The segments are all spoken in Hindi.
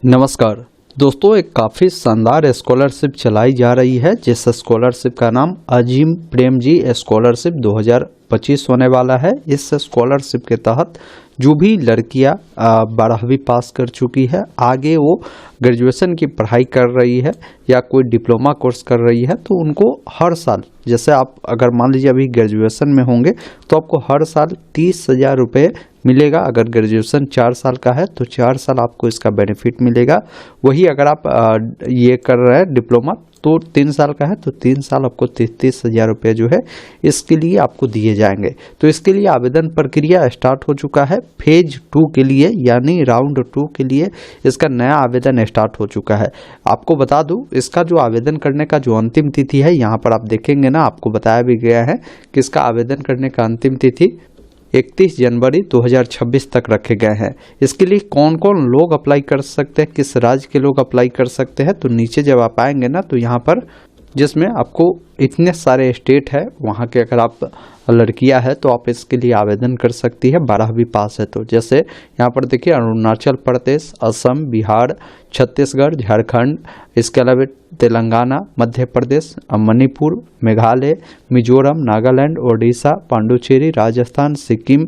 नमस्कार दोस्तों, एक काफ़ी शानदार स्कॉलरशिप चलाई जा रही है जिस स्कॉलरशिप का नाम अजीम प्रेमजी स्कॉलरशिप 2025 होने वाला है। इस स्कॉलरशिप के तहत जो भी लड़कियां 12वीं पास कर चुकी है, आगे वो ग्रेजुएशन की पढ़ाई कर रही है या कोई डिप्लोमा कोर्स कर रही है, तो उनको हर साल, जैसे आप अगर मान लीजिए अभी ग्रेजुएशन में होंगे तो आपको हर साल 30,000 रुपये मिलेगा। अगर ग्रेजुएशन 4 साल का है तो 4 साल आपको इसका बेनिफिट मिलेगा। वही अगर आप ये कर रहे हैं डिप्लोमा तो 3 साल का है तो 3 साल आपको 33,000 रुपये जो है इसके लिए आपको दिए जाएंगे। तो इसके लिए आवेदन प्रक्रिया स्टार्ट हो चुका है। फेज 2 के लिए यानी राउंड 2 के लिए इसका नया आवेदन स्टार्ट हो चुका है। आपको बता दूं, इसका जो आवेदन करने का जो अंतिम तिथि है, यहाँ पर आप देखेंगे ना, आपको बताया भी गया है कि इसका आवेदन करने का अंतिम तिथि 31 जनवरी 2026 तक रखे गए हैं। इसके लिए कौन कौन लोग अप्लाई कर सकते हैं, किस राज्य के लोग अप्लाई कर सकते हैं, तो नीचे जब आप आएंगे ना तो यहाँ पर जिसमें आपको इतने सारे स्टेट है, वहाँ के अगर आप लड़कियां है तो आप इसके लिए आवेदन कर सकती है 12वीं पास है तो। जैसे यहाँ पर देखिए अरुणाचल प्रदेश, असम, बिहार, छत्तीसगढ़, झारखंड, इसके अलावा तेलंगाना, मध्य प्रदेश, मणिपुर, मेघालय, मिजोरम, नागालैंड, ओडिशा, पांडुचेरी, राजस्थान, सिक्किम,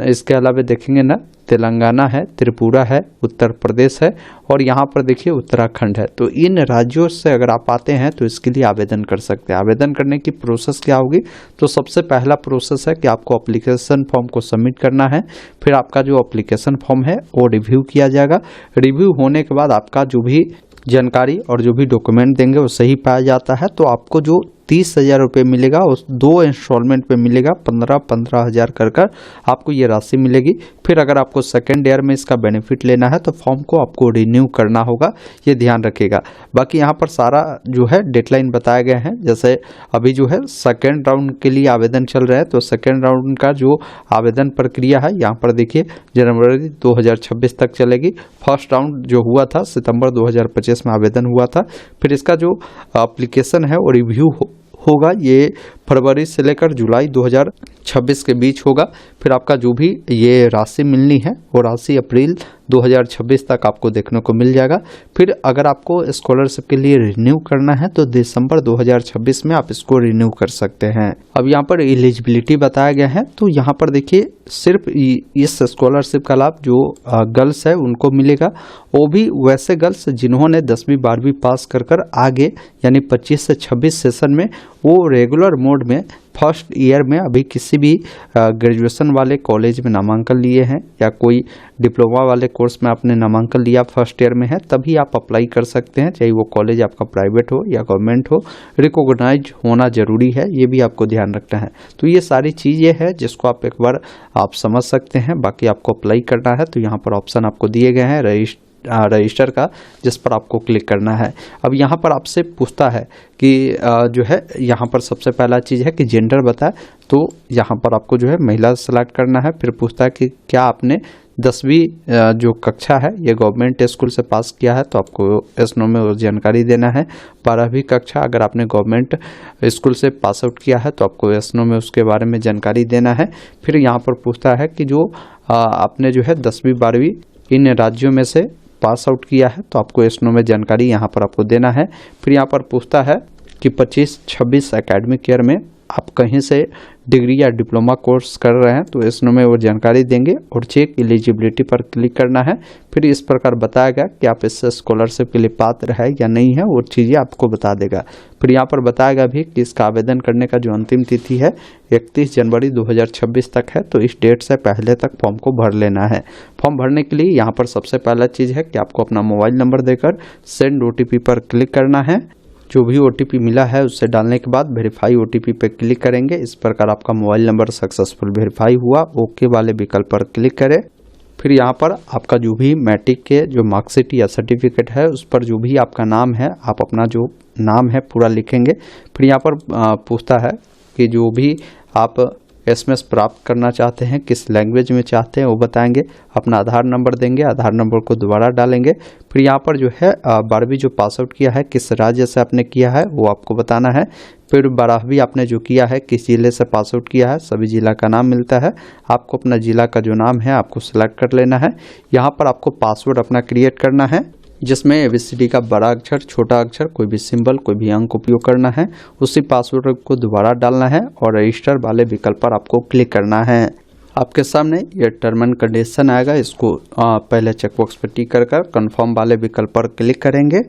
इसके अलावा देखेंगे ना तेलंगाना है, त्रिपुरा है, उत्तर प्रदेश है और यहाँ पर देखिए उत्तराखंड है। तो इन राज्यों से अगर आप आते हैं तो इसके लिए आवेदन कर सकते हैं। आवेदन करने की प्रोसेस क्या होगी, तो सबसे पहला प्रोसेस है कि आपको एप्लीकेशन फॉर्म को सबमिट करना है। फिर आपका जो एप्लीकेशन फॉर्म है वो रिव्यू किया जाएगा। रिव्यू होने के बाद आपका जो भी जानकारी और जो भी डॉक्यूमेंट देंगे वो सही पाया जाता है तो आपको जो 30,000 रुपये मिलेगा उस 2 इंस्टॉलमेंट पे मिलेगा। 15,000 कर आपको ये राशि मिलेगी। फिर अगर आपको सेकेंड ईयर में इसका बेनिफिट लेना है तो फॉर्म को आपको रिन्यू करना होगा, ये ध्यान रखिएगा। बाकी यहाँ पर सारा जो है डेडलाइन बताए गए हैं। जैसे अभी जो है सेकेंड राउंड के लिए आवेदन चल रहा है तो सेकेंड राउंड का जो आवेदन प्रक्रिया है यहाँ पर देखिए जनवरी 2026 तक चलेगी। फर्स्ट राउंड जो हुआ था सितंबर 2025 में आवेदन हुआ था। फिर इसका जो एप्लीकेशन है वो रिव्यू होगा, ये फरवरी से लेकर जुलाई 2026 के बीच होगा। फिर आपका जो भी ये राशि मिलनी है वो राशि अप्रैल 2026 तक आपको देखने को मिल जाएगा। फिर अगर आपको स्कॉलरशिप के लिए रिन्यू करना है तो दिसंबर 2026 में आप इसको रिन्यू कर सकते हैं। अब यहाँ पर एलिजिबिलिटी बताया गया है तो यहाँ पर देखिए सिर्फ इस स्कॉलरशिप का लाभ जो गर्ल्स है उनको मिलेगा, वो भी वैसे गर्ल्स जिन्होंने 10वीं 12वीं पास कर आगे यानी 25 से 26 सेशन में वो रेगुलर मोड में फर्स्ट ईयर में अभी किसी भी ग्रेजुएशन वाले कॉलेज में नामांकन लिए हैं या कोई डिप्लोमा वाले कोर्स में आपने नामांकन लिया फर्स्ट ईयर में है, तभी आप अप्लाई कर सकते हैं। चाहे वो कॉलेज आपका प्राइवेट हो या गवर्नमेंट हो, रिकॉग्नाइज होना जरूरी है, ये भी आपको ध्यान रखना है। तो ये सारी चीज़ें हैं जिसको आप एक बार आप समझ सकते हैं। बाकी आपको अप्लाई करना है तो यहाँ पर ऑप्शन आपको दिए गए हैं रजिस्टर का, जिस पर आपको क्लिक करना है। अब यहाँ पर आपसे पूछता है कि जो है यहाँ पर सबसे पहला चीज़ है कि जेंडर बताए, तो यहाँ पर आपको जो है महिला सेलेक्ट करना है। फिर पूछता है कि क्या आपने 10वीं जो कक्षा है ये गवर्नमेंट स्कूल से पास किया है, तो आपको एसनो में वो जानकारी देना है। 12वीं कक्षा अगर आपने गवर्नमेंट स्कूल से पास आउट किया है तो आपको एसनो में उसके बारे में जानकारी देना है। फिर यहाँ पर पूछता है कि जो आपने जो है 10वीं 12वीं इन राज्यों में से पास आउट किया है तो आपको एसनो में जानकारी यहाँ पर आपको देना है। फिर यहाँ पर पूछता है कि 25-26 एकेडमिक ईयर में आप कहीं से डिग्री या डिप्लोमा कोर्स कर रहे हैं तो एसनो में वो जानकारी देंगे और चेक एलिजिबिलिटी पर क्लिक करना है। फिर इस प्रकार बताया गया कि आप इस स्कॉलरशिप के लिए पात्र है या नहीं है, वो चीज़ें आपको बता देगा। फिर यहाँ पर बताएगा भी कि इसका आवेदन करने का जो अंतिम तिथि है 31 जनवरी 2026 तक है, तो इस डेट से पहले तक फॉर्म को भर लेना है। फॉर्म भरने के लिए यहाँ पर सबसे पहला चीज़ है कि आपको अपना मोबाइल नंबर देकर सेंड OTP पर क्लिक करना है। जो भी OTP मिला है उससे डालने के बाद वेरीफाई OTP पे क्लिक करेंगे। इस प्रकार आपका मोबाइल नंबर सक्सेसफुल वेरीफाई हुआ, ओके वाले विकल्प पर क्लिक करें। फिर यहाँ पर आपका जो भी मैट्रिक के जो मार्कशीट या सर्टिफिकेट है उस पर जो भी आपका नाम है आप अपना जो नाम है पूरा लिखेंगे। फिर यहाँ पर पूछता है कि जो भी आप एसएमएस प्राप्त करना चाहते हैं, किस लैंग्वेज में चाहते हैं वो बताएंगे। अपना आधार नंबर देंगे, आधार नंबर को दोबारा डालेंगे। फिर यहाँ पर जो है 12वीं जो पास आउट किया है किस राज्य से आपने किया है वो आपको बताना है। फिर 12वीं आपने जो किया है किस जिले से पास आउट किया है, सभी जिला का नाम मिलता है। आपको अपना जिला का जो नाम है आपको सेलेक्ट कर लेना है। यहाँ पर आपको पासवर्ड अपना क्रिएट करना है, जिसमें ABCD का बड़ा अक्षर, छोटा अक्षर, कोई भी सिंबल, कोई भी अंक उपयोग करना है। उसी पासवर्ड को दोबारा डालना है और रजिस्टर वाले विकल्प पर आपको क्लिक करना है। आपके सामने ये टर्म एंड कंडीशन आएगा, इसको पहले चेकबॉक्स पर टिक कर कन्फर्म वाले विकल्प पर क्लिक करेंगे।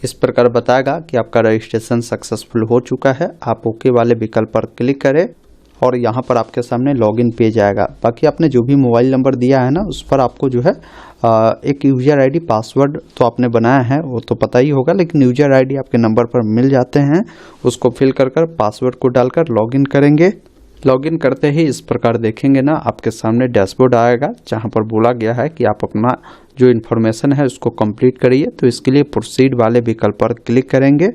इस प्रकार बताएगा कि आपका रजिस्ट्रेशन सक्सेसफुल हो चुका है। आप ओके वाले विकल्प पर क्लिक करें और यहाँ पर आपके सामने लॉगिन पेज आएगा। बाकी आपने जो भी मोबाइल नंबर दिया है ना उस पर आपको जो है एक यूजर आईडी, पासवर्ड तो आपने बनाया है वो तो पता ही होगा, लेकिन यूजर आईडी आपके नंबर पर मिल जाते हैं। उसको फिल कर पासवर्ड को डालकर लॉगिन करेंगे। लॉगिन करते ही इस प्रकार देखेंगे ना आपके सामने डैशबोर्ड आएगा, जहां पर बोला गया है कि आप अपना जो इन्फॉर्मेशन है उसको कंप्लीट करिए। तो इसके लिए प्रोसीड वाले विकल्प पर क्लिक करेंगे।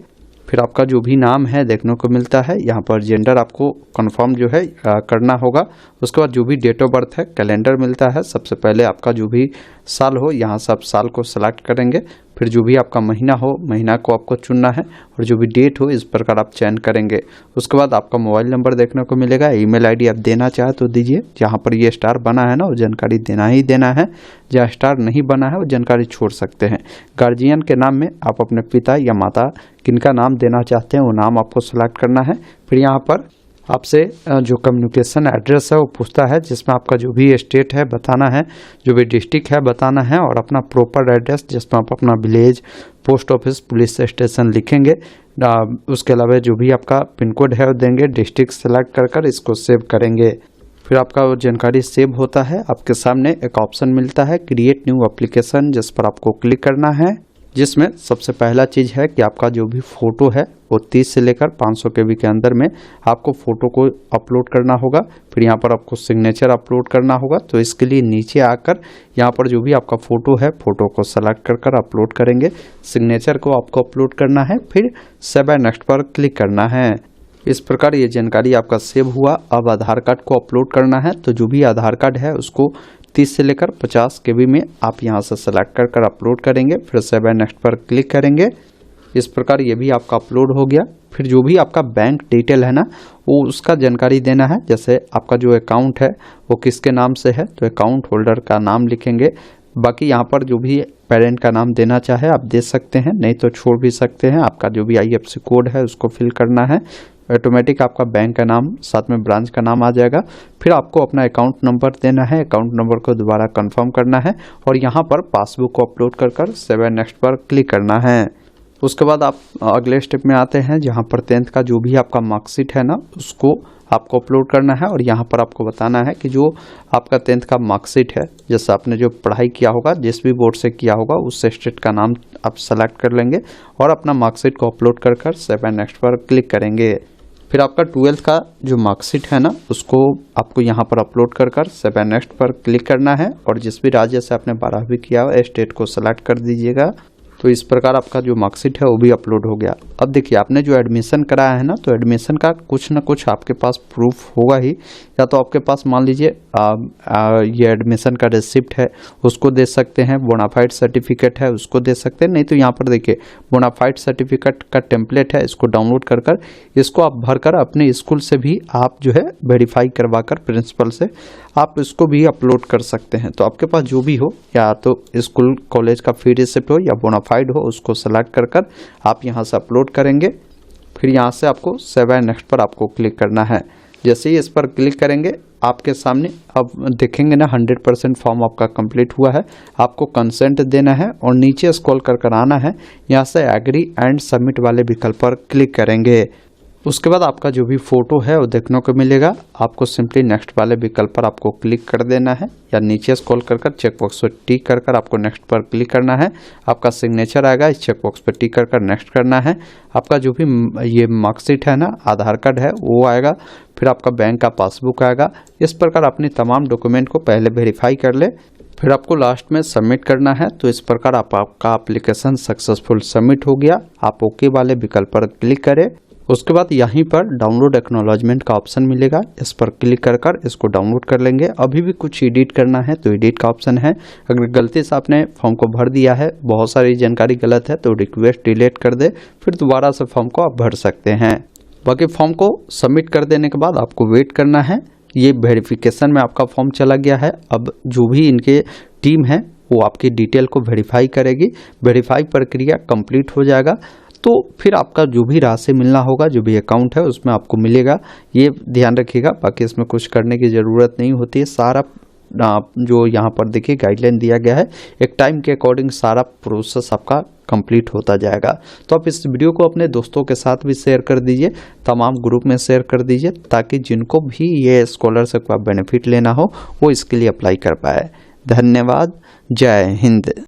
फिर आपका जो भी नाम है देखने को मिलता है, यहाँ पर जेंडर आपको कंफर्म जो है करना होगा। उसके बाद जो भी डेट ऑफ बर्थ है, कैलेंडर मिलता है। सबसे पहले आपका जो भी साल हो यहाँ से आप साल को सेलेक्ट करेंगे। फिर जो भी आपका महीना हो, महीना को आपको चुनना है और जो भी डेट हो इस प्रकार आप चयन करेंगे। उसके बाद आपका मोबाइल नंबर देखने को मिलेगा। ईमेल आईडी आप देना चाहे तो दीजिए। जहाँ पर ये स्टार बना है ना वो जानकारी देना ही देना है, जहाँ स्टार नहीं बना है वो जानकारी छोड़ सकते हैं। गार्जियन के नाम में आप अपने पिता या माता किनका नाम देना चाहते हैं वो नाम आपको सेलेक्ट करना है। फिर यहाँ पर आपसे जो कम्युनिकेशन एड्रेस है वो पूछता है, जिसमें आपका जो भी स्टेट है बताना है, जो भी डिस्ट्रिक्ट है बताना है और अपना प्रॉपर एड्रेस जिसमें आप अपना village, post office, police station लिखेंगे। उसके अलावा जो भी आपका पिन कोड है वो देंगे। डिस्ट्रिक्ट सेलेक्ट कर इसको सेव करेंगे। फिर आपका वो जानकारी सेव होता है। आपके सामने एक ऑप्शन मिलता है क्रिएट न्यू एप्लीकेशन, जिस पर आपको क्लिक करना है, जिसमें सबसे पहला चीज़ है कि आपका जो भी फ़ोटो है वो 30 से लेकर 500 KB के अंदर में आपको फ़ोटो को अपलोड करना होगा। फिर यहाँ पर आपको सिग्नेचर अपलोड करना होगा। तो इसके लिए नीचे आकर यहाँ पर जो भी आपका फ़ोटो है फ़ोटो को सेलेक्ट कर अपलोड करेंगे। सिग्नेचर को आपको अपलोड करना है, फिर सेव एंड नेक्स्ट पर क्लिक करना है। इस प्रकार ये जानकारी आपका सेव हुआ। अब आधार कार्ड को अपलोड करना है। तो जो भी आधार कार्ड है उसको 30 से लेकर 50 KB में आप यहाँ से सेलेक्ट कर अपलोड करेंगे। फिर सेव एंड नेक्स्ट पर क्लिक करेंगे। इस प्रकार ये भी आपका अपलोड हो गया। फिर जो भी आपका बैंक डिटेल है ना वो उसका जानकारी देना है। जैसे आपका जो अकाउंट है वो किसके नाम से है तो अकाउंट होल्डर का नाम लिखेंगे। बाकी यहाँ पर जो भी पेरेंट का नाम देना चाहे आप दे सकते हैं, नहीं तो छोड़ भी सकते हैं। आपका जो भी IFSC कोड है उसको फिल करना है। ऑटोमेटिक आपका बैंक का नाम साथ में ब्रांच का नाम आ जाएगा। फिर आपको अपना अकाउंट नंबर देना है। अकाउंट नंबर को दोबारा कंफर्म करना है और यहाँ पर पासबुक को अपलोड कर सेव एंड नेक्स्ट पर क्लिक करना है। उसके बाद आप अगले स्टेप में आते हैं, जहाँ पर 10th का जो भी आपका मार्कशीट है ना उसको आपको अपलोड करना है और यहाँ पर आपको बताना है कि जो आपका 10th का मार्कशीट है, जैसे आपने जो पढ़ाई किया होगा, जिस भी बोर्ड से किया होगा उस स्टेट का नाम आप सेलेक्ट कर लेंगे और अपना मार्कशीट को अपलोड कर सेव एंड नेक्स्ट पर क्लिक करेंगे। फिर आपका 12th का जो मार्कशीट है ना उसको आपको यहाँ पर अपलोड कर सेव एंड नेक्स्ट पर क्लिक करना है और जिस भी राज्य से आपने 12वीं किया हो स्टेट को सेलेक्ट कर दीजिएगा। तो इस प्रकार आपका जो मार्कशीट है वो भी अपलोड हो गया। अब देखिए आपने जो एडमिशन कराया है ना तो एडमिशन का कुछ ना कुछ आपके पास प्रूफ होगा ही। या तो आपके पास मान लीजिए ये एडमिशन का रिसिप्ट है उसको दे सकते हैं, बोनाफाइड सर्टिफिकेट है उसको दे सकते हैं, नहीं तो यहाँ पर देखिए बोनाफाइड सर्टिफिकेट का टेम्पलेट है, इसको डाउनलोड कर इसको आप भरकर अपने स्कूल से भी आप जो है वेरीफाई करवा कर प्रिंसिपल से आप इसको भी अपलोड कर सकते हैं। तो आपके पास जो भी हो, या तो स्कूल कॉलेज का फी रिसिप्ट हो या बोनाफाइड हो, उसको सेलेक्ट कर आप यहाँ से अपलोड करेंगे। फिर यहाँ से आपको सेव एंड नेक्स्ट पर आपको क्लिक करना है। जैसे ही इस पर क्लिक करेंगे आपके सामने अब देखेंगे ना 100% फॉर्म आपका कंप्लीट हुआ है। आपको कंसेंट देना है और नीचे स्क्रॉल कर आना है। यहाँ से एग्री एंड सबमिट वाले विकल्प पर क्लिक करेंगे। उसके बाद आपका जो भी फोटो है वो देखने को मिलेगा। आपको सिंपली नेक्स्ट वाले विकल्प पर आपको क्लिक कर देना है या नीचे स्क्रॉल कर चेकबॉक्स पर टिक कर आपको नेक्स्ट पर क्लिक करना है। आपका सिग्नेचर आएगा, इस चेकबॉक्स पर टिक कर नेक्स्ट करना है। आपका जो भी ये मार्कशीट है ना, आधार कार्ड है वो आएगा। फिर आपका बैंक का पासबुक आएगा। इस प्रकार अपनी तमाम डॉक्यूमेंट को पहले वेरीफाई कर ले, फिर आपको लास्ट में सबमिट करना है। तो इस प्रकार आपका एप्लीकेशन सक्सेसफुल सबमिट हो गया। आप ओके वाले विकल्प पर क्लिक करें। उसके बाद यहीं पर डाउनलोड एक्नॉलेजमेंट का ऑप्शन मिलेगा, इस पर क्लिक कर इसको डाउनलोड कर लेंगे। अभी भी कुछ एडिट करना है तो एडिट का ऑप्शन है। अगर गलती से आपने फॉर्म को भर दिया है, बहुत सारी जानकारी गलत है, तो रिक्वेस्ट डिलीट कर दे, फिर दोबारा से फॉर्म को आप भर सकते हैं। बाकी फॉर्म को सबमिट कर देने के बाद आपको वेट करना है। ये वेरिफिकेशन में आपका फॉर्म चला गया है। अब जो भी इनके टीम है वो आपकी डिटेल को वेरीफाई करेगी। वेरीफाई प्रक्रिया कंप्लीट हो जाएगा तो फिर आपका जो भी राशि मिलना होगा, जो भी अकाउंट है उसमें आपको मिलेगा। ये ध्यान रखिएगा, बाकी इसमें कुछ करने की ज़रूरत नहीं होती है। सारा जो यहाँ पर देखिए गाइडलाइन दिया गया है, एक टाइम के अकॉर्डिंग सारा प्रोसेस आपका कंप्लीट होता जाएगा। तो आप इस वीडियो को अपने दोस्तों के साथ भी शेयर कर दीजिए, तमाम ग्रुप में शेयर कर दीजिए, ताकि जिनको भी ये स्कॉलरशिप का बेनिफिट लेना हो वो इसके लिए अप्लाई कर पाए। धन्यवाद। जय हिंद।